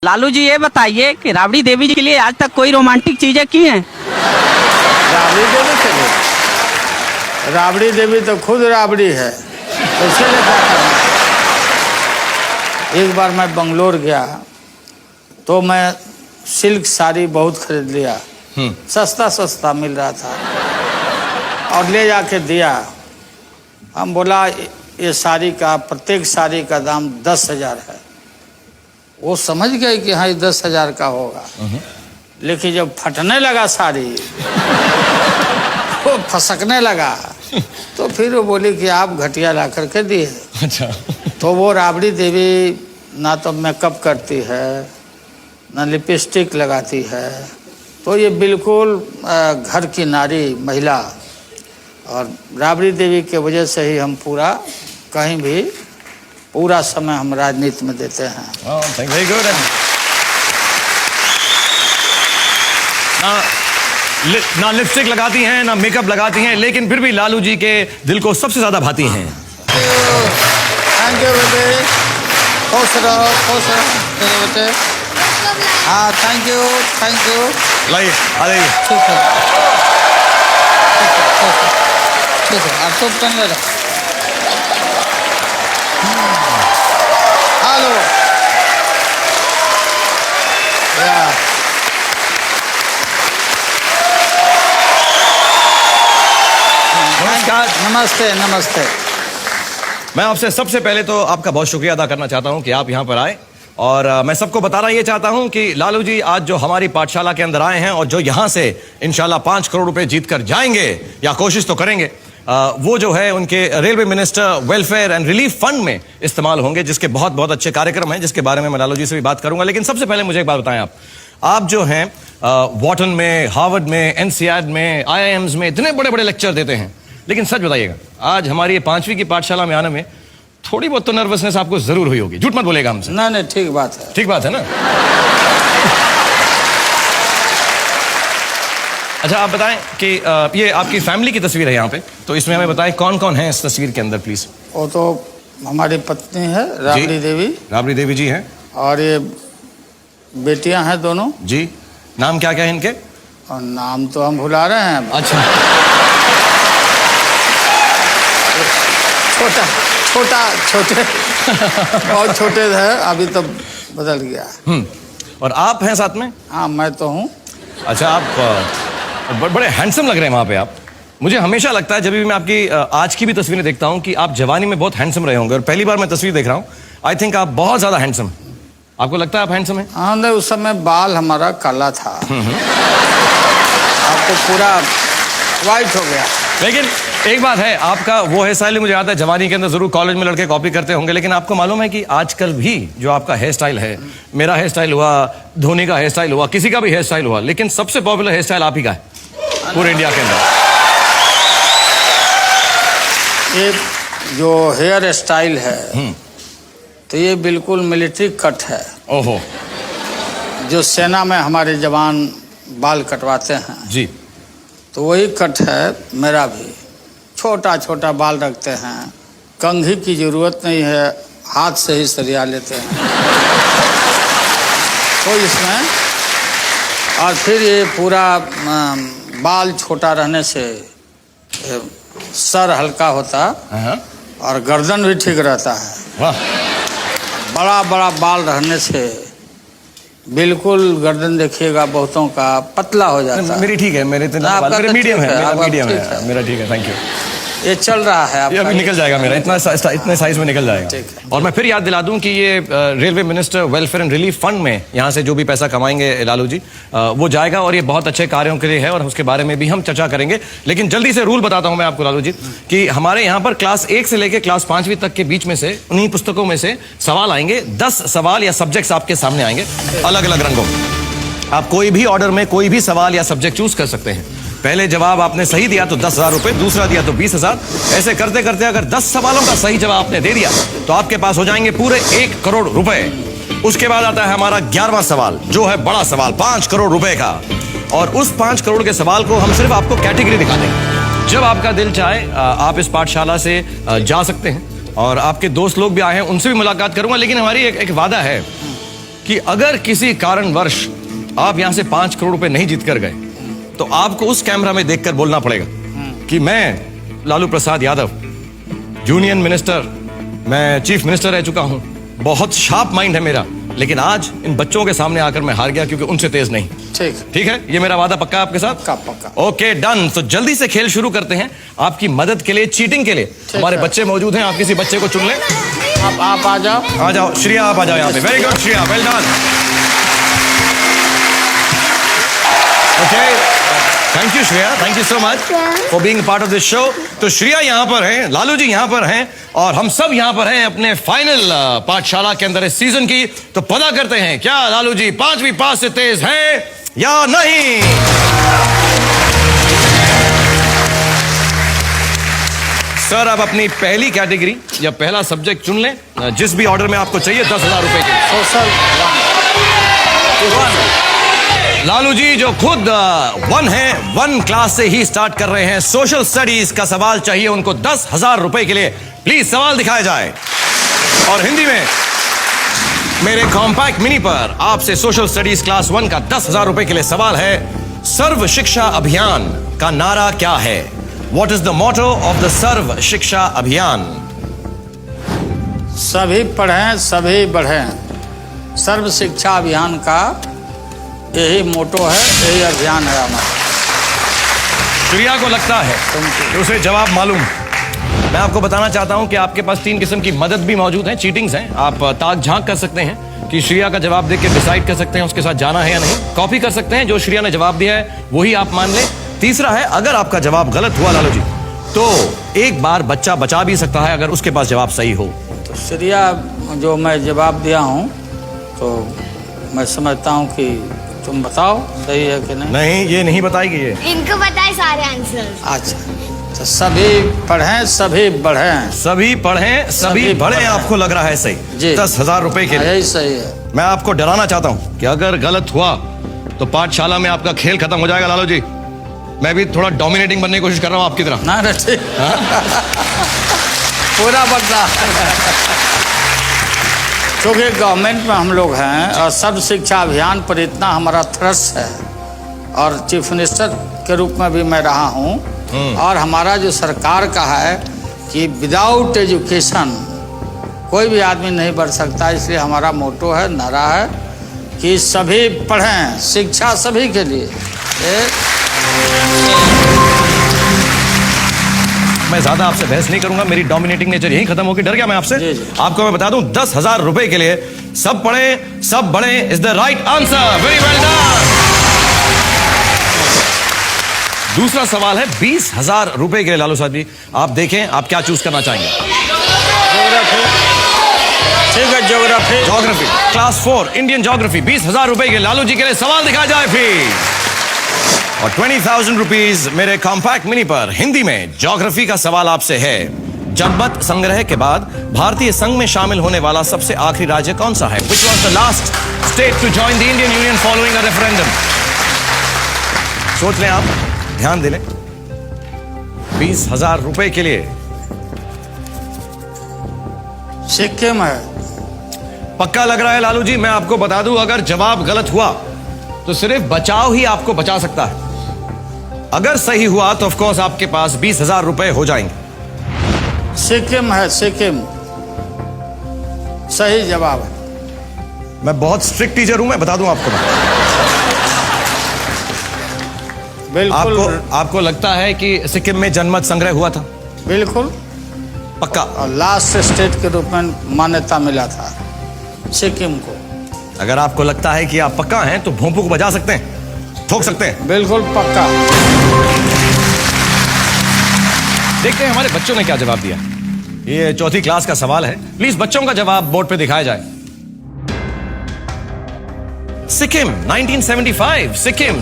लालू जी ये बताइए कि राबड़ी देवी जी के लिए आज तक कोई रोमांटिक चीजें की हैं? राबड़ी देवी के लिए? राबड़ी देवी तो खुद राबड़ी है, तो इसीलिए क्या करना। एक बार मैं बंगलोर गया तो मैं सिल्क साड़ी बहुत खरीद लिया, सस्ता सस्ता मिल रहा था और ले जाके दिया। हम बोला ये साड़ी का, प्रत्येक साड़ी का दाम 10,000 है। वो समझ गए कि हाँ ये 10,000 का होगा, लेकिन जब फटने लगा साड़ी वो फसकने लगा तो फिर वो बोली कि आप घटिया ला करके दिए। अच्छा। तो वो राबड़ी देवी ना तो मेकअप करती है, ना लिपस्टिक लगाती है, तो ये बिल्कुल घर की नारी महिला। और राबड़ी देवी के वजह से ही हम पूरा कहीं भी पूरा समय हम राजनीति में देते हैं। Very good. ना लिपस्टिक लगाती हैं, ना मेकअप लगाती हैं, लेकिन फिर भी लालू जी के दिल को सबसे ज्यादा भाती हैं। थैंक यू बेटे, खुश रहो बेटे। हाँ थैंक यू लाइए, आ जाइए। ठीक है आप सब करने रहो। हेलो नमस्कार। नमस्ते नमस्ते। मैं आपसे सबसे पहले तो आपका बहुत शुक्रिया अदा करना चाहता हूं कि आप यहां पर आए, और मैं सबको बताना ये चाहता हूं कि लालू जी आज जो हमारी पाठशाला के अंदर आए हैं और जो यहां से इंशाल्लाह 5 करोड़ रुपए जीत कर जाएंगे, या कोशिश तो करेंगे, वो जो है उनके railway minister welfare and relief fund में इस्तेमाल होंगे, जिसके बहुत बहुत अच्छे कार्यक्रम हैं, जिसके बारे में मैं लालू जी से भी बात करूंगा। लेकिन सबसे पहले मुझे एक बात बताएं, आप जो हैं वॉटन में, हार्वर्ड में, एनसीआर में, आईआईएम्स में इतने बड़े बड़े लेक्चर देते हैं, लेकिन सच बताइएगा आज हमारी 5वीं की पाठशाला में आने में थोड़ी बहुत तो नर्वसनेस आपको जरूर हुई होगी, झूठ मत बोलेगा हमसे। नहीं ठीक बात है। ठीक बात है ना। अच्छा आप बताएं कि ये आपकी फैमिली की तस्वीर है यहाँ पे, तो इसमें हमें बताएं कौन कौन है इस तस्वीर के अंदर प्लीज। वो तो हमारी पत्नी है राबड़ी देवी। राबड़ी देवी जी हैं, और ये बेटियां हैं दोनों जी। नाम क्या क्या है इनके? और नाम तो हम भुला रहे हैं। अच्छा। छोटे बहुत छोटे थे, अभी तो बदल गया। और आप हैं साथ में? हाँ मैं तो हूँ। अच्छा आप बड़े हैंडसम लग रहे हैं वहाँ पे आप। मुझे हमेशा लगता है जब भी मैं आपकी आज की भी तस्वीरें देखता हूँ कि आप जवानी में बहुत हैंडसम रहे होंगे, और पहली बार मैं तस्वीर देख रहा हूँ, आई थिंक आप बहुत ज्यादा हैंडसम। आपको लगता है आप हैंडसम हैं? हाँ नहीं, उस समय बाल हमारा काला था, आपको पूरा वाइट हो गया। लेकिन एक बात है, आपका वो हेयर स्टाइल मुझे आता है जवानी के अंदर जरूर कॉलेज में लड़के कॉपी करते होंगे, लेकिन आपको मालूम है कि आजकल भी जो आपका हेयर स्टाइल है, मेरा हेयर स्टाइल हुआ, धोनी का हेयर स्टाइल हुआ, किसी का भी हेयर स्टाइल हुआ, लेकिन सबसे पॉपुलर हेयर स्टाइल आप ही का है पूरे इंडिया के अंदर। ये जो हेयर स्टाइल है तो ये बिल्कुल मिलिट्री कट है। ओहो। जो सेना में हमारे जवान बाल कटवाते हैं जी, तो वही कट है मेरा भी। छोटा छोटा बाल रखते हैं, कंघी की जरूरत नहीं है, हाथ से ही सरिया लेते हैं तो इसमें। और फिर ये पूरा बाल छोटा रहने से सर हल्का होता और गर्दन भी ठीक रहता है। वाह। बड़ा बड़ा बाल रहने से बिल्कुल गर्दन देखिएगा बहुतों का पतला हो जाता है। मेरी ठीक है, मेरे मीडियम है, मेरा ठीक है, थैंक यू। ये चल रहा है, ये अभी निकल जाएगा मेरा, इतने साइज में निकल जाएगा। और मैं फिर याद दिला दूं कि ये railway minister welfare and relief fund में यहाँ से जो भी पैसा कमाएंगे लालू जी, वो जाएगा, और ये बहुत अच्छे कार्यों के लिए है, और उसके बारे में भी हम चर्चा करेंगे। लेकिन जल्दी से रूल बताता हूं मैं आपको लालू जी, कि हमारे यहाँ पर क्लास 1 से लेकर क्लास 5वीं तक के बीच में से उन्हीं पुस्तकों में से सवाल आएंगे। 10 सवाल या सब्जेक्ट्स आपके सामने आएंगे अलग अलग रंगों। आप कोई भी ऑर्डर में कोई भी सवाल या सब्जेक्ट चूज कर सकते हैं। पहले जवाब आपने सही दिया तो 10,000 रुपए, दूसरा दिया तो 20,000। ऐसे करते करते अगर 10 सवालों का सही जवाब आपने दे दिया तो आपके पास हो जाएंगे पूरे 1 करोड़ रुपए। उसके बाद आता है हमारा 11वां सवाल, जो है बड़ा सवाल 5 करोड़ रुपए का। और उस 5 करोड़ के सवाल को हम सिर्फ आपको कैटेगरी दिखा देंगे। जब आपका दिल चाहे आप इस पाठशाला से जा सकते हैं, और आपके दोस्त लोग भी आए हैं, उनसे भी मुलाकात करूंगा। लेकिन हमारी एक वादा है कि अगर किसी कारणवश आप यहां से 5 करोड़ रुपए नहीं जीत कर गए तो आपको उस कैमरा में देखकर बोलना पड़ेगा कि मैं लालू प्रसाद यादव यूनियन मिनिस्टर, मैं चीफ मिनिस्टर रह चुका हूं, बहुत शार्प माइंड है मेरा, लेकिन आज इन बच्चों के सामने आकर मैं हार गया क्योंकि उनसे तेज नहीं। ठीक है, ये मेरा वादा पक्का है आपके साथ? पक्का। Okay, done. तो जल्दी से खेल शुरू करते हैं। आपकी मदद के लिए, चीटिंग के लिए हमारे बच्चे मौजूद हैं। आप किसी बच्चे को चुन लें। आप आ जाओ। आ जाओ श्रेया, आप आ जाओ यहाँ पे। Very good Shreya, well done. Okay, thank you Shreya, thank you so much for being part of this show. तो श्रेया यहाँ पर हैं, लालू जी यहाँ पर हैं और हम सब यहाँ पर हैं अपने फाइनल पाठशाला के अंदर इस सीजन की। तो पता करते हैं क्या लालू जी 5वीं पास से तेज हैं या नहीं। सर, आप अपनी पहली कैटेगरी या पहला सब्जेक्ट चुन लें, जिस भी ऑर्डर में आपको चाहिए। 10,000 रुपए के सोशल लालू जी जो खुद 1 है, 1 क्लास से ही स्टार्ट कर रहे हैं। सोशल स्टडीज का सवाल चाहिए उनको 10,000 रुपए के लिए। प्लीज सवाल दिखाया जाए। और हिंदी में मेरे कॉम्पैक्ट मिनी पर आपसे सोशल स्टडीज क्लास 1 का 10,000 रुपए के लिए सवाल है, सर्व शिक्षा अभियान का नारा क्या है? What is the motto of the Sarva Shiksha Abhiyan? सभी पढ़ें, सभी बढ़ें। सर्व शिक्षा अभियान का यही मोटो है, यही अभियान है हमारा। श्रेया को लगता है कि उसे जवाब मालूम। मैं आपको बताना चाहता हूं कि आपके पास 3 किस्म की मदद भी मौजूद है, चीटिंग्स हैं। आप ताक झांक कर सकते हैं कि श्रेया का जवाब देख के डिसाइड कर सकते हैं उसके साथ जाना है या नहीं। कॉपी कर सकते हैं, जो श्रेया ने जवाब दिया है वही आप मान लें। तीसरा है, अगर आपका जवाब गलत हुआ लालू जी तो एक बार बच्चा बचा भी सकता है अगर उसके पास जवाब सही हो। तो श्रेया जो मैं जवाब दिया हूं तो मैं समझता हूं कि तुम बताओ सही है कि नहीं। नहीं, ये नहीं बताएगी ये। इनको बताए सारे आंसर। अच्छा, तो सभी पढ़ें, सभी बढ़ें। सभी पढ़ें, सभी बढ़ें, आपको लग रहा है सही जी। 10,000 रुपए के लिए यही सही है। मैं आपको डराना चाहता हूं कि अगर गलत हुआ तो पाठशाला में आपका खेल खत्म हो जाएगा लालू जी। मैं भी थोड़ा डोमिनेटिंग बनने की कोशिश कर रहा हूं आपकी तरह। ना ठीक पूरा बदला। क्योंकि गवर्नमेंट में हम लोग हैं और सर्व शिक्षा अभियान पर इतना हमारा थ्रस्ट है और चीफ मिनिस्टर के रूप में भी मैं रहा हूं। और हमारा जो सरकार का है कि विदाउट एजुकेशन कोई भी आदमी नहीं बढ़ सकता, इसलिए हमारा मोटो है, नारा है कि सभी पढ़ें, शिक्षा सभी के लिए। मैं ज्यादा आपसे बहस नहीं करूंगा, मेरी डोमिनेटिंग नेचर यही खत्म होगी। डर गया मैं आपसे। जी, जी। आपको मैं बता दूं 10,000 रुपए के लिए सब पढ़े सब बढ़े is the right answer. Very well done. दूसरा सवाल है 20,000 रुपए के लिए लालू साहब जी, आप देखें आप क्या चूज करना चाहेंगे। ठीक है, geography. Geography class 4 Indian geography 20,000 रुपए के लालू जी के लिए सवाल दिखाया जाए फिर। और 20,000 रुपीज मेरे कॉम्पैक्ट मिनी पर हिंदी में ज्योग्राफी का सवाल आपसे है, जनमत संग्रह के बाद भारतीय संघ में शामिल होने वाला सबसे आखिरी राज्य कौन सा है? Which was the last state to join the Indian Union following a referendum? सोच लें आप, ध्यान दे लें। 20,000 रुपए के लिए सिक्किम है। पक्का लग रहा है लालू जी। मैं आपको बता दूं अगर जवाब गलत हुआ तो सिर्फ बचाव ही आपको बचा सकता है। अगर सही हुआ तो ऑफ कोर्स आपके पास 20,000 रुपए हो जाएंगे। सिक्किम है, सिक्किम सही जवाब है। मैं बहुत स्ट्रिक्ट टीचर हूं, मैं बता दूं आपको। बिल्कुल। आपको लगता है कि सिक्किम में जनमत संग्रह हुआ था? बिल्कुल पक्का। और लास्ट स्टेट के रूप में मान्यता मिला था सिक्किम को। अगर आपको लगता है कि आप पक्का हैं तो भोंपू को बजा सकते हैं, ठोक सकते हैं। बिल्कुल पक्का। देखते हैं हमारे बच्चों ने क्या जवाब दिया। ये 4th क्लास का सवाल है, प्लीज बच्चों का जवाब बोर्ड पे दिखाया जाए। Sikkim 1975, Sikkim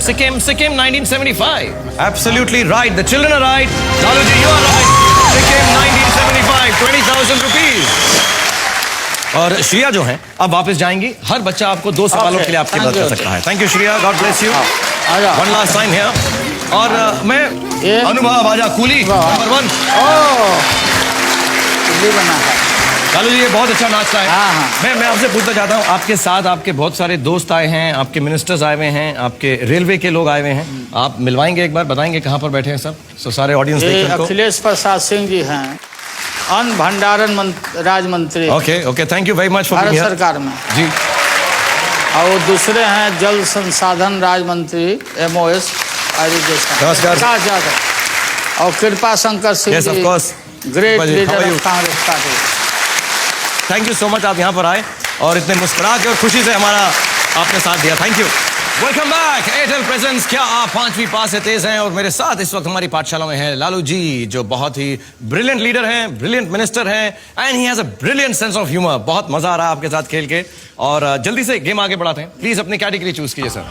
1975। Absolutely right. The children are right. Lalu ji, you are right. Sikkim 1975, 20,000 rupees. और श्रेया जो है अब वापस जाएंगी। हर बच्चा आपको 2 सवालों के लिए आपकी मदद कर सकता है। Thank you Shreya, God bless you. One last time here. और मैं अनुभव आजा कूली नंबर 1 बना है। लालू जी ये बहुत अच्छा नाश्ता है। हाँ, हाँ। मैं आपसे पूछना चाहता हूँ, आपके साथ आपके बहुत सारे दोस्त आए हैं, आपके मिनिस्टर्स आए हुए हैं, आपके रेलवे के लोग आए हुए हैं, आप मिलवाएंगे एक बार, बताएंगे कहाँ पर बैठे हैं सब, सो सारे ऑडियंस ये देख रहे हैं। अखिलेश प्रसाद सिंह जी हैं, अन्न भंडारण राज्य मंत्री okay thank you very much for Bharat being here. सरकार में। जी और वो दूसरे हैं जल संसाधन राज्य मंत्री MOS एजुकेशन नमस्कार। प्रकाश यादव। और Kripa Shankar Singh Yes, of ji, course. Great Kripa ji, how leader are you? Of Congress party. Thank you so much, आप यहाँ पर आए और इतने मुस्कुरा के और खुशी से हमारा आपने साथ दिया, thank you. Welcome back Airtel presence. क्या आप 5वीं पास से तेज हैं? और मेरे साथ इस वक्त हमारी पाठशाला में है लालू जी, जो बहुत ही ब्रिलियंट लीडर हैं, ब्रिलियंट मिनिस्टर हैं, and he has a brilliant sense of humour. बहुत मजा आ रहा है आपके साथ खेल के, और जल्दी से गेम आगे बढ़ाते हैं। प्लीज अपनी कैटेगरी चूज कीजिए सर।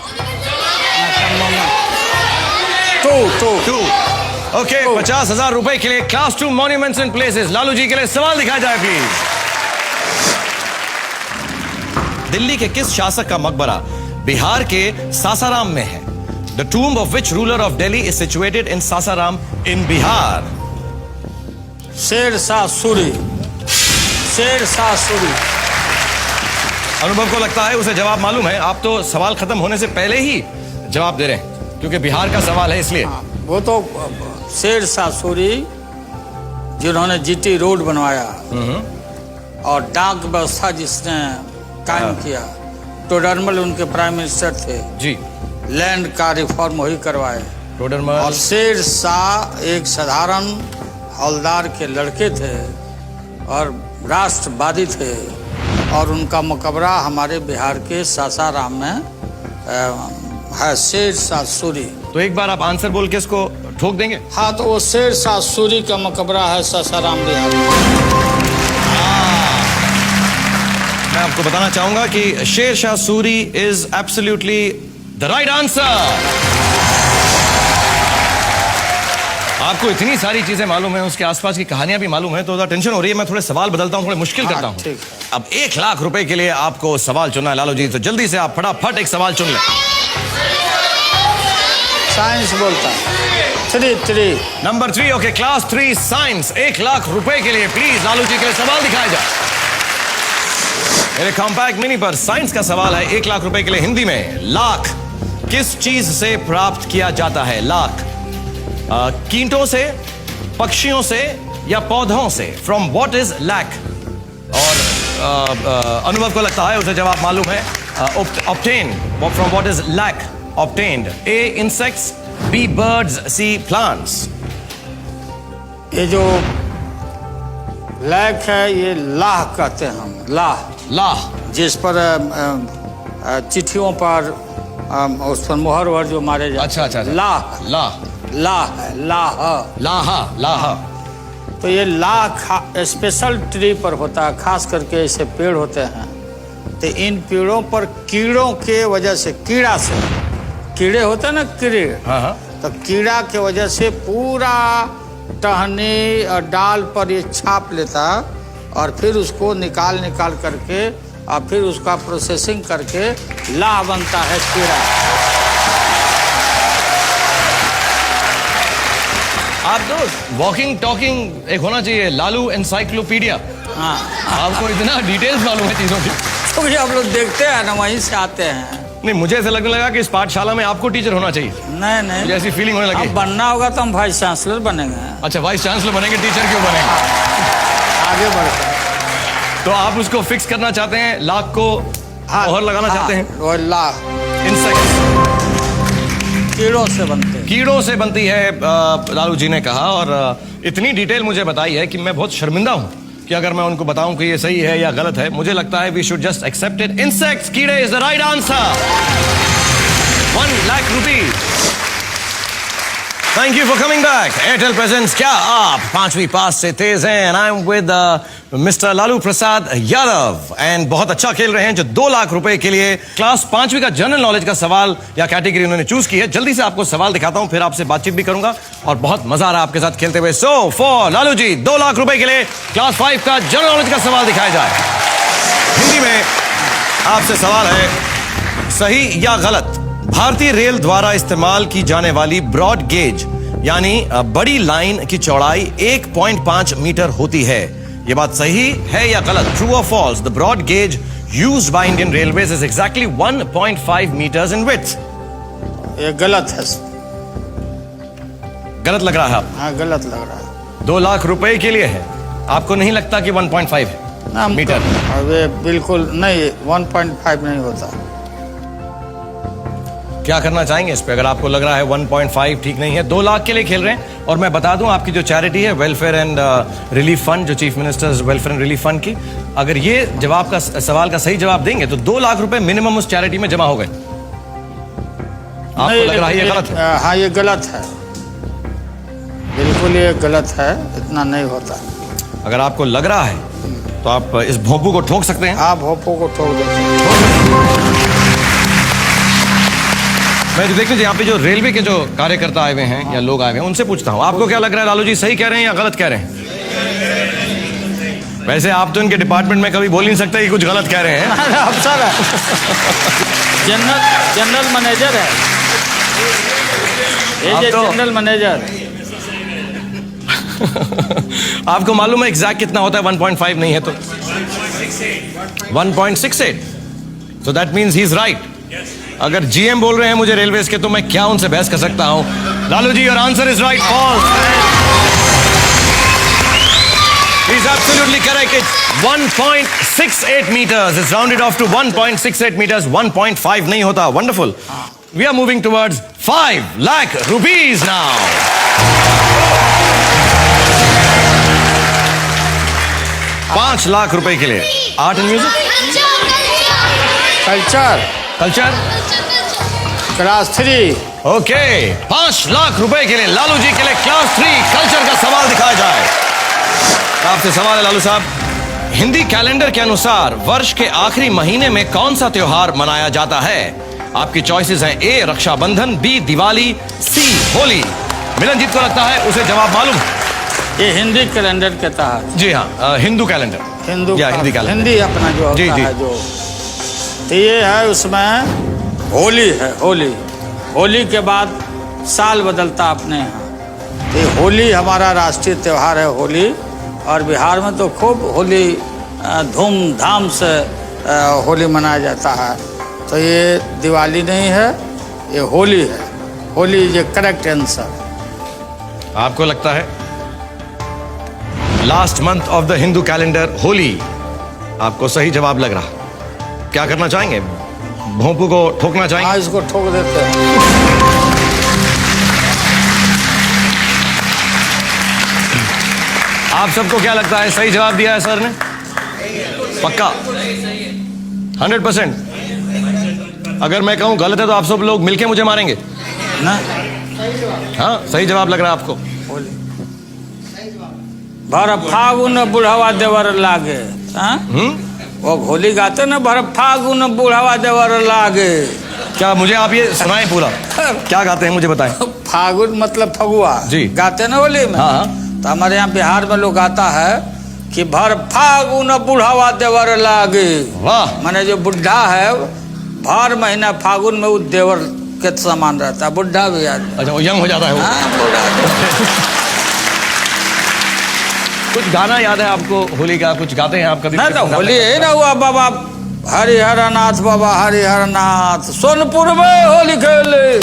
टू ओके, 50,000 रुपए के लिए class 2 monuments and places. Lalu ji के लिए सवाल दिखाया जाए प्लीज। दिल्ली के किस शासक का मकबरा बिहार के सासाराम में है? The tomb of which ruler of Delhi is situated in Sasaram in Bihar? Sher Shah Suri. शेर शाह सूरी। अनुभव को लगता है उसे जवाब मालूम है। आप तो सवाल खत्म होने से पहले ही जवाब दे रहे हैं, क्योंकि बिहार का सवाल है इसलिए। वो तो शेर शाह सूरी जिन्होंने GT रोड बनवाया और डाक व्यवस्था जिसने कायम किया, टोडरमल उनके प्राइम मिनिस्टर थे जी, लैंड का रिफॉर्म वही करवाए। टोडरमल। और शेर शाह एक साधारण हवलदार के लड़के थे और राष्ट्रवादी थे, और उनका मकबरा हमारे बिहार के सासाराम में है, शेर शाह सूरी। तो एक बार आप आंसर बोल के इसको ठोक देंगे? हाँ, तो वो शेर शाह सूरी का मकबरा है सासाराम बिहार में। मैं आपको बताना चाहूंगा कि शेर Shah Suri is absolutely the right answer. आपको इतनी सारी चीजें मालूम है, उसके आसपास की कहानियां भी मालूम है, तो टेंशन हो रही है। मैं थोड़े सवाल बदलता हूं, थोड़े मुश्किल करता हूं। ठीक है। अब 1 लाख रुपए के लिए आपको सवाल चुनना है लालू जी, तो जल्दी से आप फटाफट एक सवाल चुन लें। साइंस बोलता है। 3 number 3 okay, class 3 science. 1 lakh रुपए के लिए प्लीज लालू जी के लिए सवाल दिखाया जाए। मेरे कॉम्पैक्ट मिनी पर साइंस का सवाल है 1 लाख रुपए के लिए। हिंदी में लाख किस चीज से प्राप्त किया जाता है? लाख कीटों से, पक्षियों से या पौधों से? From what is lac? और अनुभव को लगता है उसे जवाब मालूम है। Obtain from what is lac? Obtained. A insects, B birds, C plants। ये जो लैक है, ये लाह कहते हैं हम। लाह। जिस पर चिट्ठियों पर उस पर मोहर वहर जो मारे जाते अच्छा। लाह। तो ये लाह स्पेशल ट्री पर होता है, खास करके ऐसे पेड़ होते हैं। तो इन पेड़ों पर कीड़ों के वजह से, कीड़े होते हैं ना, कीड़े, तो कीड़ा के वजह से पूरा टहनी और डाल पर ये छाप लेता, और फिर उसको निकाल करके और फिर उसका प्रोसेसिंग करके लाह बनता है कीड़ा। आप तो वॉकिंग टॉकिंग एक होना चाहिए, लालू एनसाइक्लोपीडिया। हाँ, आपको इतना डिटेल्स मालूम है चीजों की। तो ये आप लोग देखते हैं ना, वहीं से आते हैं। नहीं, मुझे ऐसा लगने लगा कि इस पाठशाला में आपको टीचर होना चाहिए। नहीं, मुझे ऐसी फीलिंग होने लगी। अब बनना होगा तो हम वाइस चांसलर बनेंगे। अच्छा, वाइस चांसलर बनेंगे, टीचर क्यों बनेंगे? आगे बढ़कर तो आप उसको फिक्स करना चाहते हैं, लाख को मोहर लगाना चाहते हैं। वो लाह इंसेक्ट्स, कीड़ों से बनती है, लालू जी ने कहा। और इतनी डिटेल मुझे बताई है कि मैं बहुत शर्मिंदा हूं कि अगर मैं उनको बताऊं कि ये सही है या गलत है। मुझे लगता है we should just accept it. Insects, कीड़े is the right answer. 1 lakh rupees. Thank you for coming back. Airtel presents क्या आप 5वीं पास से तेज हैं? And I am with mister Lalu Prasad Yadav, and बहुत अच्छा खेल रहे हैं, जो 2 लाख रुपए के लिए क्लास 5वीं का जनरल नॉलेज का सवाल या कैटेगरी उन्होंने चूज की है। जल्दी से आपको सवाल दिखाता हूं, फिर आपसे बातचीत भी करूंगा, और बहुत मजा आ रहा है आपके साथ खेलते हुए। सो फॉर लालू जी, 2 लाख रुपए के लिए क्लास 5 का जनरल नॉलेज का सवाल दिखाया जाए। हिंदी में आपसे सवाल है, सही या गलत? भारतीय रेल द्वारा इस्तेमाल की जाने वाली ब्रॉड गेज यानी बड़ी लाइन की चौड़ाई 1.5 मीटर होती है। ये बात सही है या गलत? ट्रू और false? The broad gauge used by Indian railways is exactly 1.5 metres in width. ये गलत है। गलत लग रहा है आप? हाँ, गलत लग रहा है। 2 लाख रुपए के लिए है, आपको नहीं लगता कि 1.5 ना मीटर? अबे बिल्कुल नहीं, 1.5 नहीं होता। क्या करना चाहेंगे इस पे? अगर आपको लग रहा है 1.5 ठीक नहीं है, 2 लाख के लिए खेल रहे हैं। और मैं बता दूं, आपकी जो चैरिटी है वेलफेयर एंड रिलीफ फंड, जो chief ministers welfare and relief fund की, अगर ये जवाब का सवाल का सही जवाब देंगे तो 2 लाख रुपए मिनिमम उस चैरिटी में जमा हो गए। आपको लग रहा है ये गलत है? हाँ, ये गलत है, बिल्कुल ये गलत है, इतना नहीं होता। अगर आपको लग रहा है तो आप इस भोंपू को ठोक सकते हैं। आप भोपो को ठोक देते हैं। मैं देख लीजिए, यहाँ पे जो रेलवे के जो कार्यकर्ता आए हुए हैं या लोग आए हुए हैं, उनसे पूछता हूँ, आपको क्या लग रहा है लालू जी, सही कह रहे हैं या गलत कह रहे हैं? वैसे आप तो इनके डिपार्टमेंट में कभी बोल नहीं सकते कि कुछ गलत कह रहे हैं। अफसर है, जनरल मैनेजर है, ये तो जनरल मैनेजर। आपको मालूम है एग्जैक्ट कितना होता है? 1.5 नहीं है तो 1.68। So that means he is right. अगर जीएम बोल रहे हैं मुझे रेलवेज के, तो मैं क्या उनसे बहस कर सकता हूं? Lalu ji, your answer is right. False. He is absolutely correct. It's 1.68 meters. It's rounded off to 1.68 meters. 1.5 नहीं होता. Wonderful. We are moving towards 5 lakh rupees now. 5 lakh रुपए के लिए art and music, culture, class 3। Okay, 5 lakh रुपए के लिए लालू जी के लिए क्लास 3 कल्चर का सवाल दिखाया जाए। आपसे सवाल है लालू साहब, हिंदी कैलेंडर के अनुसार वर्ष के आखिरी महीने में कौन सा त्योहार मनाया जाता है? आपकी चॉइसेस हैं, ए रक्षाबंधन, बी दिवाली, सी होली। मिलनजीत को लगता है उसे जवाब मालूम। ये हिंदी कैलेंडर के तहत। जी हाँ, हिंदू कैलेंडर, हिंदू या हिंदी कैलेंडर, हिंदी अपना जो जी, होता जी। है जो, तो ये है, उसमें होली है। होली के बाद साल बदलता अपने यहाँ। तो होली हमारा राष्ट्रीय त्योहार है, होली। और बिहार में तो खूब होली धूमधाम से होली मनाया जाता है। तो ये दिवाली नहीं है, ये होली है। होली ये करेक्ट आंसर। आपको लगता है last month of the Hindu calendar Holi आपको सही जवाब लग रहा? क्या करना चाहेंगे? भोंपू को ठोकना चाहेंगे? हाँ, इसको ठोक देते हैं। आप सबको क्या लगता है, सही जवाब दिया है सर ने? पक्का 100%? अगर मैं कहूं गलत है तो आप सब लोग मिलके मुझे मारेंगे ना? हाँ, सही जवाब लग रहा है आपको? भर फागुन बुढ़ावा देवर लागे। हाँ? वो होली गाते ना, भर फागुन बुढ़ावा देवर लागे। क्या मुझे आप ये सुनाएं पूरा? क्या गाते हैं मुझे बताएं। फागुन मतलब फगुआ जी, गाते ना होली में। हाँ। तो हमारे यहाँ बिहार में लोग गाता है कि भर फागुन बुढ़ावा देवर लागे। वाह। माने जो बुढ़ा है, भर महीना फागुन में वो देवर के समान रहता है, बुढ़ा भी आदमी। अच्छा, वो यंग हो जाता है वो। हाँ, बुढ़ा। कुछ गाना याद है आपको होली का? कुछ गाते हैं आप कभी? ना, तो होली है ना, हुआ बाबा हरिहर नाथ, बाबा हरिहर नाथ सोनपुर में होली खेले।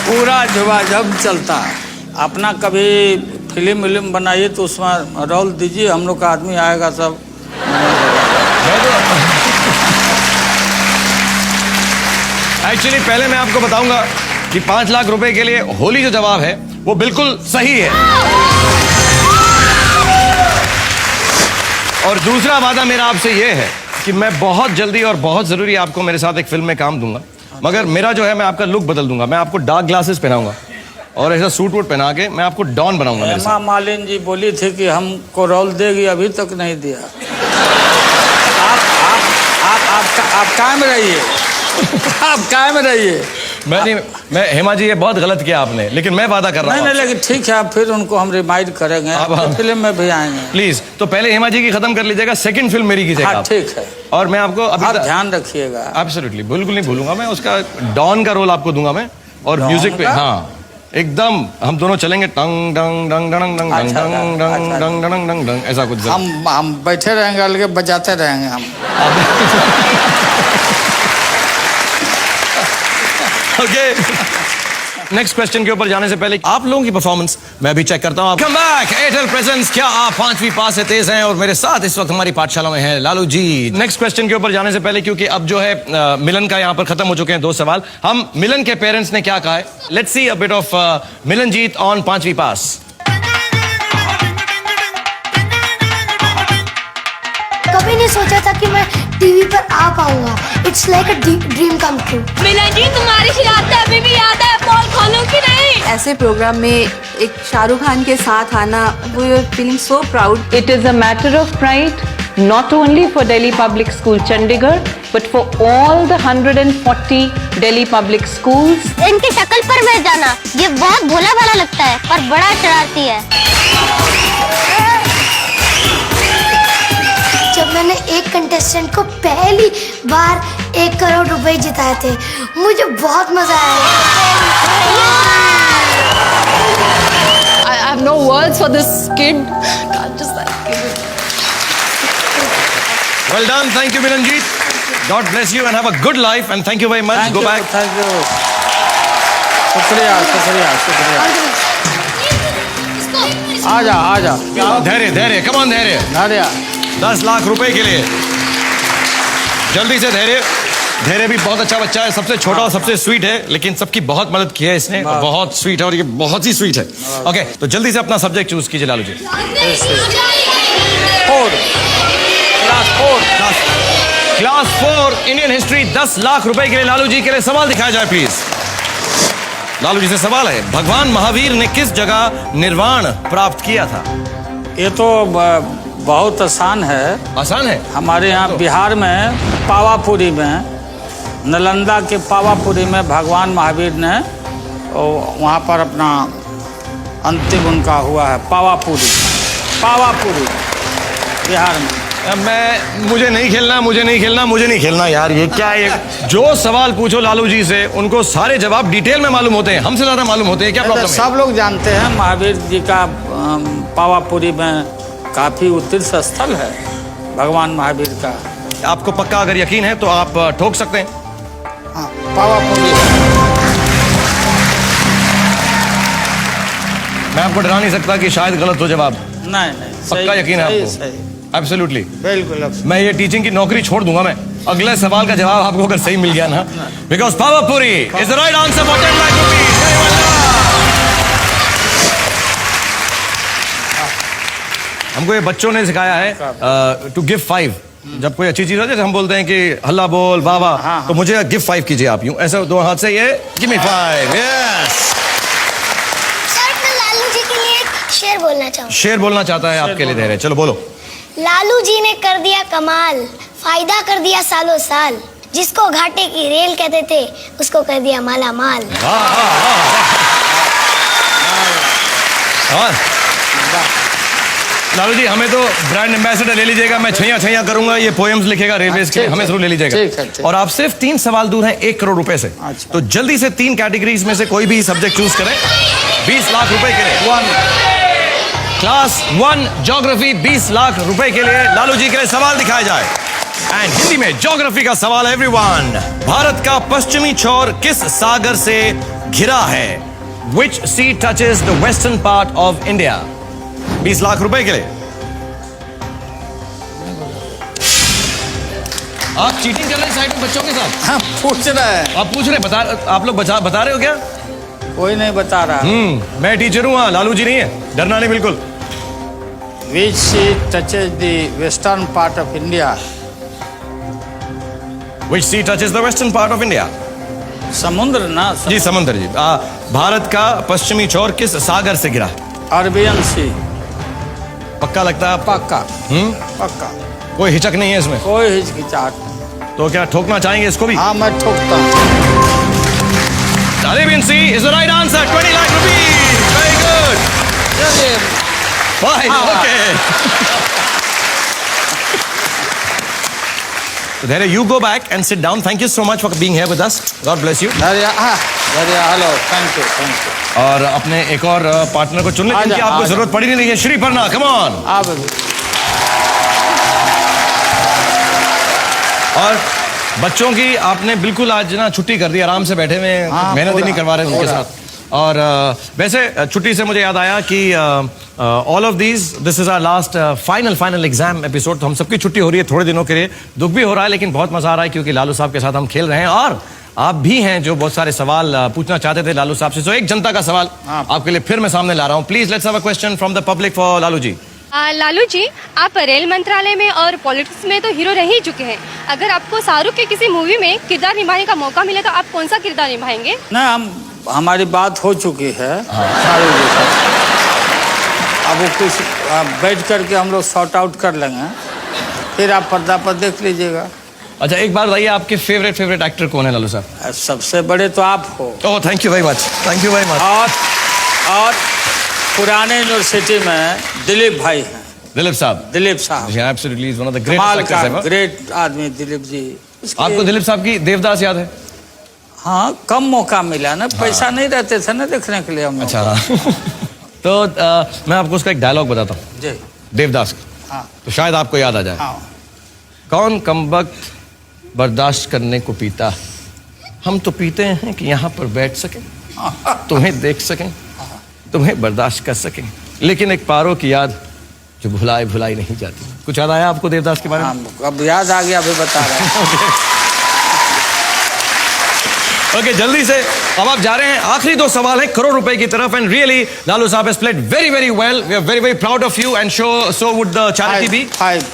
पूरा झुमाझम चलता है। अपना कभी फिल्म बनाइए तो उसमें रोल दीजिए, हम लोग का आदमी आएगा सब। एक्चुअली पहले मैं आपको बताऊंगा कि 5 लाख रुपए के लिए होली जो जवाब है वो बिल्कुल सही है। और दूसरा वादा मेरा आपसे ये है कि मैं बहुत जल्दी और बहुत जरूरी आपको मेरे साथ एक फिल्म में काम दूंगा, मगर मेरा जो है, मैं आपका लुक बदल दूंगा। मैं आपको डार्क ग्लासेस पहनाऊंगा और ऐसा सूट वूट पहना के मैं आपको डॉन बनाऊंगा। हेमा मालिनी जी बोली थी कि हमको रोल देगी, अभी तक नहीं दिया। आप कायम रहिए, आप कायम रहिए। मैं हेमा जी, ये बहुत गलत किया आपने, लेकिन मैं वादा कर रहा हूँ। नहीं, लेकिन ठीक है, फिर उनको हम रिमाइंड करेंगे, आप फिल्म में भी आएंगे। प्लीज, तो पहले हेमा जी की खत्म कर लीजिएगा, सेकंड फिल्म मेरी कीजिएगा। हाँ, ठीक है। और मैं आपको आप ध्यान रखिएगा। एब्सोल्युटली, बिल्कुल नहीं भूलूंगा मैं। उसका डॉन का रोल आपको दूंगा मैं, और म्यूजिक पे। हाँ, एकदम हम दोनों चलेंगे टंग डंग डंग डंग डंग डंग अच्छा, डंग डंग अच्छा। डंग डंग डंग डंग ऐसा कुछ हम बैठे रहेंगे, अलगे बजाते रहेंगे हम। ओके नेक्स्ट क्वेश्चन के ऊपर जाने से पहले आप लोगों की परफॉर्मेंस मैं भी चेक करता हूं। कम बैक एयरटेल प्रेजेंस, क्या आप 5वीं पास से तेज हैं? और मेरे साथ इस वक्त हमारी पाठशाला में है लालू जी। नेक्स्ट क्वेश्चन के ऊपर जाने से पहले, क्योंकि अब जो है मिलन का यहाँ पर खत्म हो चुके हैं 2 सवाल, हम मिलन के पेरेंट्स ने क्या कहा है, let's see a bit of Milanjeet on 5वीं पास। कभी नहीं सोचा था कि मैं टीवी पर आ पाऊंगा। It's like a dream come true. Milan ji, तुम्हारी शरारतें अभी भी याद है, पोल खोलूं कि नहीं? ऐसे प्रोग्राम में एक शाहरुख खान के साथ आना, we are feeling so proud. It is a matter of pride not only for Delhi Public School Chandigarh but for all the 140 Delhi public schools. इनकी शक्ल पर मत जाना, ये बहुत भोला भाला लगता है पर बड़ा शरारती है। जब मैंने एक कंटेस्टेंट को पहली बार 1 करोड़ रुपए जिताए थे, मुझे बहुत मजा आया। I have no words for this kid. Can't just Well done, thank you Milanjeet. God bless you and have a good life and thank you very much. Go back. Thank you, शुक्रिया शुक्रिया शुक्रिया। आ जा धैर्य धैर्य, come on धैर्य। नारिया 10 लाख रुपए के लिए जल्दी से धैर्य। धैर्य भी बहुत अच्छा बच्चा है, सबसे छोटा और सबसे स्वीट है, लेकिन सबकी बहुत मदद की है इसने, बहुत स्वीट है और ये बहुत ही स्वीट है। ओके, तो जल्दी से अपना सब्जेक्ट चूज कीजिए Lalu ji. 4 class 4 Indian history 10 lakh रुपए के लिए लालू जी के लिए सवाल दिखाया जाए प्लीज। लालू जी से सवाल है, भगवान महावीर ने किस जगह निर्वाण प्राप्त किया था? ये तो बहुत आसान है। आसान है? हमारे यहाँ बिहार में पावापुरी में, नालंदा के पावापुरी में भगवान महावीर ने वहाँ पर अपना अंतिम उनका हुआ है। पावापुरी बिहार में। मुझे नहीं खेलना यार, ये क्या है? जो सवाल पूछो लालू जी से उनको सारे जवाब डिटेल में मालूम होते हैं, हमसे ज्यादा मालूम होते हैं, क्या प्रॉब्लम है? सब लोग जानते हैं महावीर जी का पावापुरी में काफी तीर्थ स्थल है भगवान महावीर का। आपको पक्का अगर यकीन है तो आप ठोक सकते हैं। हाँ, पावापुरी। मैं आपको डरा नहीं सकता कि शायद गलत हो जवाब। नहीं पक्का यकीन है आपको? सही। एब्सोल्युटली। बिल्कुल। मैं ये टीचिंग की नौकरी छोड़ दूंगा मैं, अगले सवाल का जवाब आपको अगर सही मिल गया ना, because Pawapuri is the right answer for 10 lakh rupees. हमको ये बच्चों ने सिखाया है टू गिव 5। जब कोई अच्छी चीज हो जैसे हम बोलते हैं कि हल्ला बोल वाह वाह, तो मुझे गिव 5 कीजिए आप, यूं ऐसे 2 हाथ से, ये गिव मी 5। यस सर, मैं लालू जी के लिए एक शेर बोलना चाहूँगा। शेर बोलना चाहता है आपके लिए धैर्य, चलो बोलो। लालू जी ने कर दिया कमाल, फायदा कर दिया सालों साल। जिसको घाटे की रेल कहते थे, उसको कर दिया माला माल। लालू जी हमें तो ब्रांड एम्बेसडर ले लीजिएगा, मैं छैया करूंगा, ये पोएम्स लिखेगा रेलवेज के, हमें जरूर ले लीजिएगा। और आप सिर्फ 3 सवाल दूर हैं 1 करोड़ रुपए से। तो जल्दी से 3 कैटेगरीज में से कोई भी सब्जेक्ट चूज करें 20 लाख रुपए के लिए। क्लास 1 ज्योग्राफी 20 लाख रुपए के लिए लालू जी के लिए सवाल दिखाया जाए। एंड हिंदी में ज्योग्राफी का सवाल है एवरीवन, भारत का पश्चिमी छोर किस सागर से घिरा है? Which sea touches the western part of India? 20 lakh रुपए के लिए। आप चीटिंग कर रहे हैं साइड में बच्चों के साथ? हाँ, पूछ रहे हैं। आप पूछ रहे, आप लोग बता रहे हो क्या? कोई नहीं बता रहा। मैं टीचर हूँ, लालू जी नहीं है, डरना नहीं बिल्कुल। Which sea touches the western part of India? Which sea touches the western part of India? समुद्र ना? जी समुद्र जी। भारत का पश्चिमी छोर किस सागर से घिरा? अरबियन सी। पक्का लगता है? पक्का। पक्का, कोई हिचक नहीं है इसमें? कोई हिचकिचाहट नहीं। तो क्या ठोकना चाहेंगे इसको भी? हाँ, मैं ठोकता हूँ। Arabian Sea is the right answer. 20 lakh rupees. Very good. Fine. Okay. So there you go back and sit down. Thank you so much for being here with us. God bless you. Dharia, hello. Thank you. और अपने एक और partner को चुनने की आपको जरूरत पड़ी नहीं रही है। Shriparna, come on. और बच्चों की आपने बिल्कुल आज ना छुट्टी कर दी, आराम से बैठे हुए, मेहनत ही नहीं करवा रहे उनके साथ। और वैसे छुट्टी से मुझे याद आया कि all of this is our last final exam episode. तो हम सबकी छुट्टी हो रही है थोड़े दिनों के लिए, दुख भी हो रहा है लेकिन बहुत मजा आ रहा है क्योंकि लालू साहब के साथ हम खेल रहे हैं और आप भी हैं जो बहुत सारे सवाल पूछना चाहते थे लालू साहब से। तो एक जनता का सवाल आपके लिए फिर मैं सामने ला रहा हूं। Please let's have a question from the public for Lalu ji. Lalu ji, आप रेल मंत्रालय में और पॉलिटिक्स में तो हीरो रह ही चुके हैं। अगर आपको शाहरुख के किसी मूवी में किरदार निभाने का मौका मिले तो आप कौन सा किरदार निभाएंगे? ना, हमारी बात हो चुकी है शाहरुख जी से। अब वो कुछ बैठ करके हम लोग सॉर्ट आउट कर लेंगे, फिर आप पर्दा पर देख लीजिएगा। अच्छा, एक बार बताइए आपके फेवरेट एक्टर कौन है लालू साहब? सबसे बड़े तो आप हो। Oh, thank you very much, thank you very much. और पुराने यूनिवर्सिटी में दिलीप भाई हैं। दिलीप साहब absolutely one of the great actors ever. Great आदमी दिलीप जी। आपको दिलीप साहब की देवदास याद है? हाँ, कम मौका मिला ना, पैसा नहीं रहते थे ना देखने के लिए हम। अच्छा, तो मैं आपको उसका एक डायलॉग बताता हूँ जी, देवदास का। हाँ। तो शायद आपको याद आ जाए। हाँ। कौन कमबख्त बर्दाश्त करने को पीता, हम तो पीते हैं कि यहाँ पर बैठ सकें, तुम्हें देख सकें, तुम्हें बर्दाश्त कर सकें, लेकिन एक पारो की याद जो भुलाई नहीं जाती। कुछ याद आया आपको देवदास के बारे में? अब याद आ गया, अभी बता रहे हैं। ओके, जल्दी से अब आप जा रहे हैं, आखिरी 2 सवाल है करोड़ रुपए की तरफ। And really Lalu sahab has played very very well, we are very very proud of you and so would the charity be. 5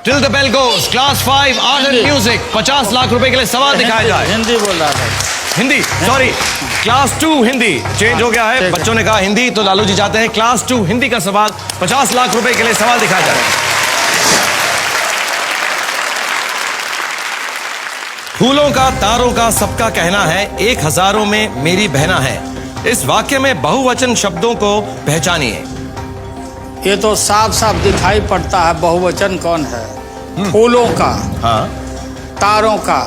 till the bell goes, class 5 art and music, 50 lakh रुपए के लिए सवाल दिखाया जाए। हिंदी बोल रहा था। Hindi, sorry, class 2 Hindi change हो गया है, बच्चों ने कहा हिंदी, तो लालू जी चाहते हैं क्लास 2 हिंदी का सवाल, 50 लाख रुपए के लिए सवाल दिखाया जाए। फूलों का तारों का सबका कहना है, एक हजारों में मेरी बहना है, इस वाक्य में बहुवचन शब्दों को पहचानिए। ये तो साफ साफ दिखाई पड़ता है बहुवचन कौन है। फूलों का, हाँ, तारों का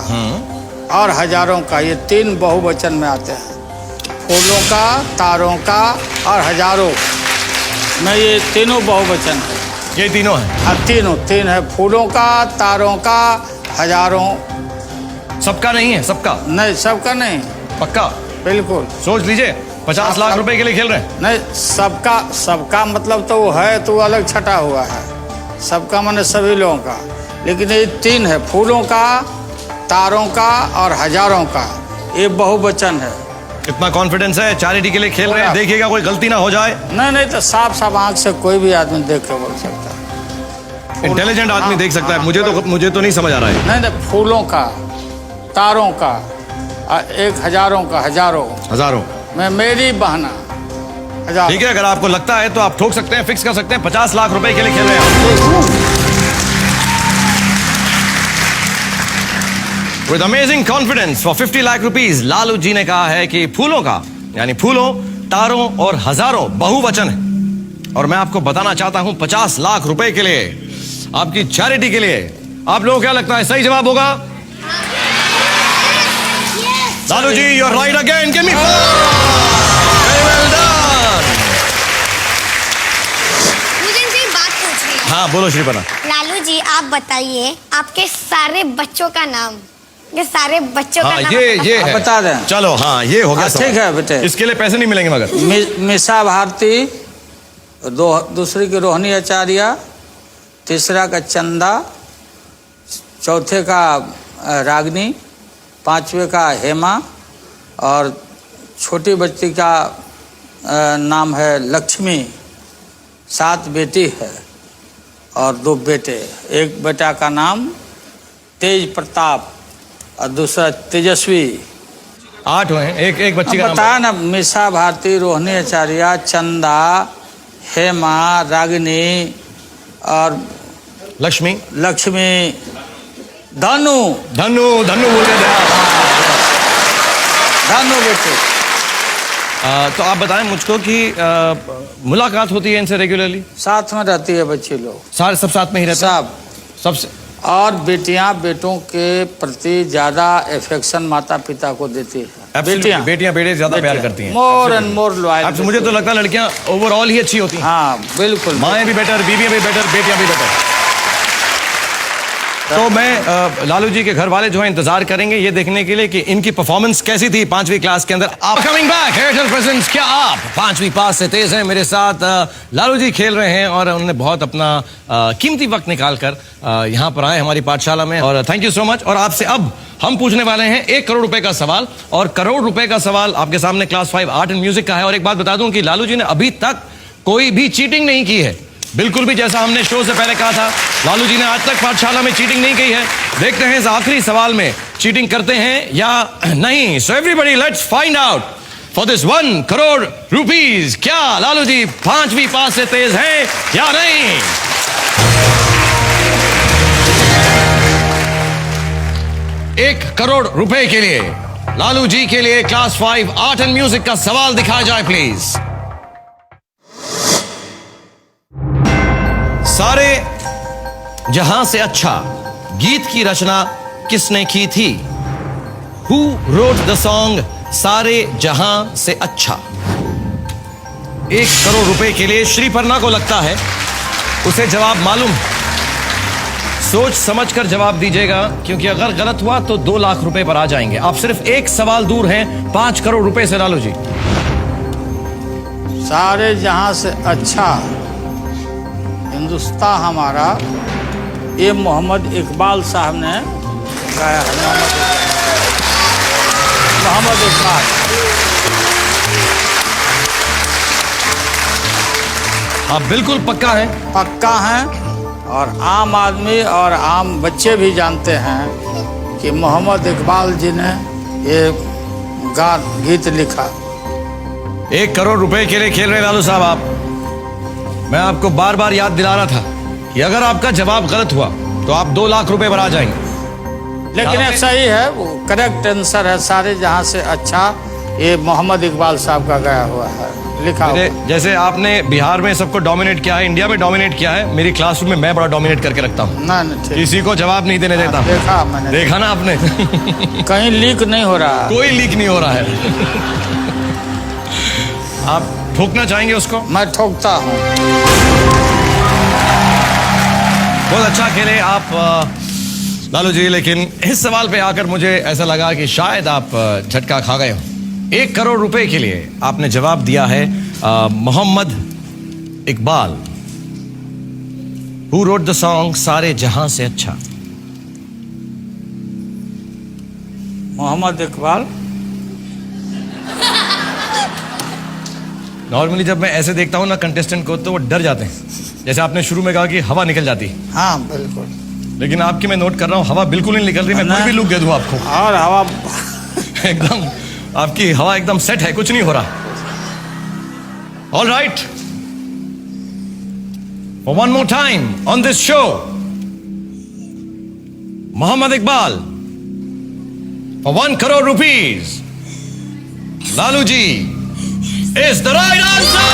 और हजारों का, ये 3 बहुवचन में आते हैं। फूलों का, तारों का और हजारों में ये तीनों बहुवचन है। ये तीनों है? हाँ, तीन है। फूलों का, तारों का, हजारों। सबका नहीं है? सबका नहीं, सबका नहीं। पक्का? बिल्कुल सोच लीजिए, 50 लाख रुपए के लिए खेल रहे हैं। नहीं, सबका मतलब तो वो है तो अलग छटा हुआ है, सबका माने सभी लोगों का, लेकिन ये 3 है, फूलों का, तारों का और हजारों का, ये बहुवचन है। कितना कॉन्फिडेंस है, चैरिटी के लिए खेल रहे हैं, देखिएगा कोई गलती ना हो जाए। नहीं, तो साफ आंख से कोई भी आदमी देख के बोल सकता है। इंटेलिजेंट आदमी देख सकता है। मुझे तो नहीं समझ आ रहा है। नहीं, फूलों का, तारों का और एक हजारों का, हजारों में मेरी बहना, हजारों। ठीक है, अगर आपको लगता है तो आप ठोक सकते हैं, फिक्स कर सकते हैं। 50 लाख रुपए के लिए खेल रहे हैं। With amazing confidence for 50 lakh rupees, Lalu ji ने कहा है कि फूलों का यानी फूलों, तारों और हजारों बहुवचन है। और मैं आपको बताना चाहता हूं 50 लाख रुपए के लिए, आपकी चैरिटी के लिए, आप लोगों को क्या लगता है सही जवाब होगा? Lalu ji, you are right again, give me 4। Very well done. मुझे इनसे एक बात पूछनी है। हाँ, बोलो श्रीपना। लालू जी, आप बताइए आपके सारे बच्चों का नाम, ये सारे बच्चों का नाम ये है। बता दें। चलो, हाँ, ये हो गया। ठीक है बेटे, इसके लिए पैसे नहीं मिलेंगे मगर। मिसा भारती, दूसरी की रोहिणी आचार्य, तीसरा का चंदा, चौथे का रागनी, 5वें का हेमा और छोटी बच्ची का नाम है लक्ष्मी। 7 बेटी है और 2 बेटे। एक बेटा का नाम तेज प्रताप और दूसरा तेजस्वी। 8 हुए हैं, एक बच्ची का नाम बताया ना, मिसा भारती, रोहिणी आचार्य, चंदा, हेमा, रागिनी और लक्ष्मी, धनु बोल रहे थे। धनु बेटे। तो आप बताएं मुझको कि मुलाकात होती है इनसे रेगुलरली? साथ में रहती है बच्चे लोग, सारे सब साथ में ही रहते हैं? सबसे। और बेटियां बेटों के प्रति ज्यादा एफेक्शन माता पिता को देती है। बेटियां बेटियां बेटे ज्यादा प्यार करती हैं। More and more loyal. अब मुझे तो लगता है लड़कियां ओवरऑल ही अच्छी होती हैं। हाँ बिल्कुल, माएँ भी बेटर, बीवियां भी बेटर, बेटियां भी बेटर। तो मैं लालू जी के घर वाले जो है इंतजार करेंगे ये देखने के लिए कि इनकी परफॉर्मेंस कैसी थी 5वीं क्लास के अंदर। आप कमिंग बैक एयरटेल प्रेजेंट्स, क्या आप 5वीं पास से तेज हैं? मेरे साथ लालू जी खेल रहे हैं और उन्होंने बहुत अपना कीमती वक्त निकाल कर यहाँ पर आए हमारी पाठशाला में, और थैंक यू सो मच। और आपसे अब हम पूछने वाले हैं 1 करोड़ रुपए का सवाल, और करोड़ रुपए का सवाल आपके सामने क्लास 5 आर्ट एंड म्यूजिक का है। और एक बात बता दूं कि लालू जी ने अभी तक कोई भी चीटिंग नहीं की है, बिल्कुल भी, जैसा हमने शो से पहले कहा था, लालू जी ने आज तक पाठशाला में चीटिंग नहीं की है। देखते हैं इस आखिरी सवाल में चीटिंग करते हैं या नहीं। So everybody let's find out for this 1 crore rupees. क्या लालू जी 5वीं पास से तेज हैं या नहीं? 1 करोड़ रुपए के लिए लालू जी के लिए क्लास 5 आर्ट एंड म्यूजिक का सवाल दिखाया जाए प्लीज। सारे जहां से अच्छा गीत की रचना किसने की थी? Who wrote the song सारे जहां से अच्छा? 1 करोड़ रुपए के लिए श्रीपर्णा को लगता है उसे जवाब मालूम। सोच समझकर जवाब दीजिएगा, क्योंकि अगर गलत हुआ तो 2 लाख रुपए पर आ जाएंगे। आप सिर्फ 1 सवाल दूर हैं 5 करोड़ रुपए से लालू जी। सारे जहां से अच्छा हिंदुस्तान हमारा, ये मोहम्मद इकबाल साहब ने गाया है। मोहम्मद इकबाल। आप बिल्कुल पक्का हैं? पक्का हैं, और आम आदमी और आम बच्चे भी जानते हैं कि मोहम्मद इकबाल जी ने ये गीत लिखा। 1 करोड़ रुपए के लिए खेल रहे लालू साहब आप। मैं आपको बार बार याद दिला रहा था कि अगर आपका जवाब गलत हुआ तो आप 2 लाख रुपए पर आ जाएंगे। लेकिन ये सही है, वो करेक्ट आंसर है। सारे जहां से अच्छा ये मोहम्मद इकबाल साहब का गाया हुआ है, लिखा हुआ। जैसे आपने बिहार में सबको डोमिनेट किया है, इंडिया में डोमिनेट किया है, मेरी क्लासरूम में मैं बड़ा डोमिनेट करके रखता हूँ। किसी को जवाब नहीं देने देता। देखा मैंने। देखा ना आपने? कहीं लीक नहीं हो रहा, कोई लीक नहीं हो रहा है। आप ठोकना चाहेंगे उसको? मैं ठोकता हूँ। बहुत अच्छा खेले आप लालू जी, लेकिन इस सवाल पे आकर मुझे ऐसा लगा कि शायद आप झटका खा गए हो। 1 करोड़ रुपए के लिए आपने जवाब दिया है Mohammad Iqbal. Who wrote the song सारे जहां से अच्छा? मोहम्मद इकबाल। नॉर्मली जब मैं ऐसे देखता हूँ ना कंटेस्टेंट को, तो वो डर जाते हैं। जैसे आपने शुरू में कहा कि हवा निकल जाती। हाँ बिल्कुल। लेकिन आपकी मैं नोट कर रहा हूँ हवा बिल्कुल नहीं निकल रही। मैं कोई भी लुक दे दूँ आपको, और हवा एकदम आपकी हवा एकदम सेट है, कुछ नहीं हो रहा। All right, for one more time on this show, Mohammad Iqbal for 1 crore rupees, Lalu ji is the right answer!